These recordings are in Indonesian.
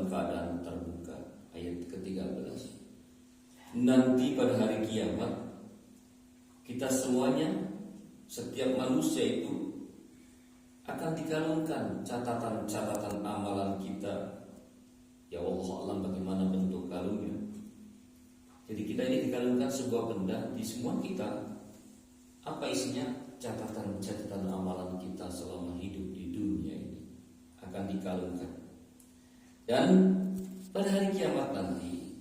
dalam keadaan terbuka. Ayat ke-13. Nanti pada hari kiamat kita semuanya, setiap manusia itu akan dikalungkan catatan-catatan amalan kita. Ya Allah alam bagaimana bentuk kalungnya. Jadi kita ini dikalungkan sebuah benda di semua kita. Apa isinya? Catatan-catatan amalan kita selama hidup di dunia ini akan dikalungkan. Dan pada hari kiamat nanti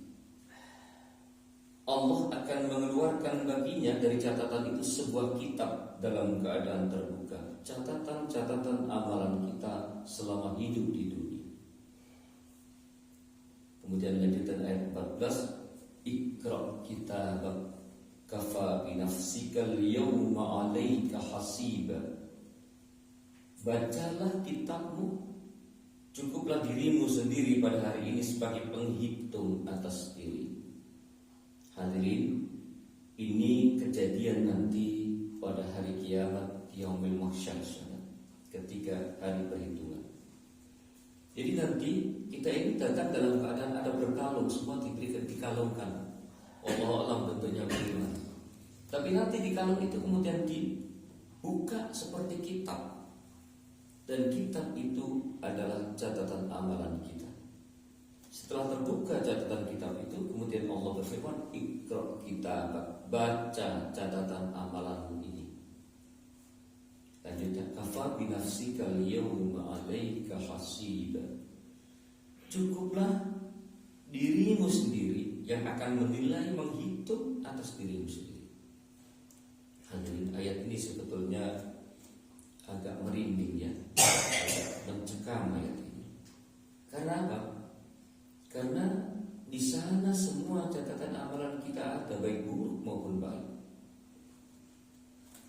Allah akan mengeluarkan baginya dari catatan itu sebuah kitab dalam keadaan terbuka. Catatan-catatan amalan kita selama hidup di dunia. Kemudian lanjutan ayat 14. Iqra kitabak kafa binafsikal yawma 'alaika hasiba. Bacalah kitabmu, cukuplah dirimu sendiri pada hari ini sebagai penghitung atas diri. Hadirin, ini kejadian nanti pada hari kiamat, yaumil mahsyar, ketika hari perhitungan. Jadi nanti kita ini datang dalam keadaan ada berkalung, semua diberikan dikalungkan. Allah alam bentuknya bagaimana. Tapi nanti di kalung itu kemudian dibuka seperti kitab. Dan kitab itu adalah catatan amalan kita. Setelah terbuka catatan kitab itu, kemudian Allah berfirman, Iqra kitabak, baca catatan amalanmu ini. Lanjutnya, kafa binafsika al-yawma 'alaika hasiba. Cukuplah dirimu sendiri yang akan menilai, menghitung atas dirimu sendiri. Hadirin, ayat ini sebetulnya agak merinding ya, agak mencekam ayat ini. Karena apa? Karena di sana semua catatan amalan kita ada, baik buruk maupun baik.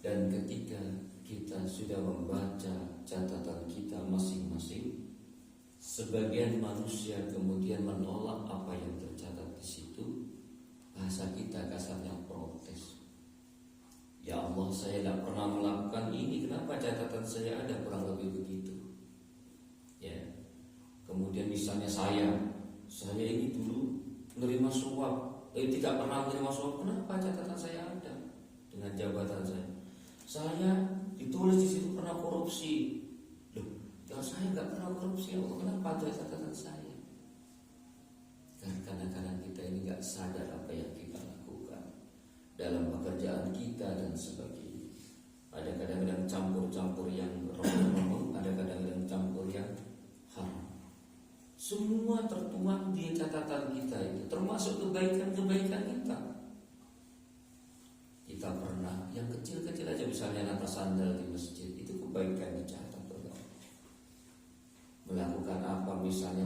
Dan ketika kita sudah membaca catatan kita masing-masing, sebagian manusia kemudian menolak apa yang tercatat di situ. Bahasa kita kasarnya protes. Ya Allah, saya tidak pernah melakukan ini, kenapa catatan saya ada? Kurang lebih begitu. Ya. Kemudian misalnya saya ini dulu menerima suap, tidak pernah menerima suap, kenapa catatan saya ada dengan jabatan saya? Saya ditulis di situ pernah korupsi. Loh, kalau saya nggak pernah korupsi, Allah kenapa ada catatan saya? Karena kadang-kadang kita ini nggak sadar apa yang kita lakukan dalam pekerjaan kita dan sebagainya. Ada kadang-kadang campur-campur yang roh-roh, ada kadang-kadang campur yang haram. Semua tertuang di catatan kita itu, termasuk kebaikan-kebaikan kita. Kita pernah yang kecil-kecil aja, misalnya natas sandal di masjid, itu kebaikan dicatat. Melakukan apa, misalnya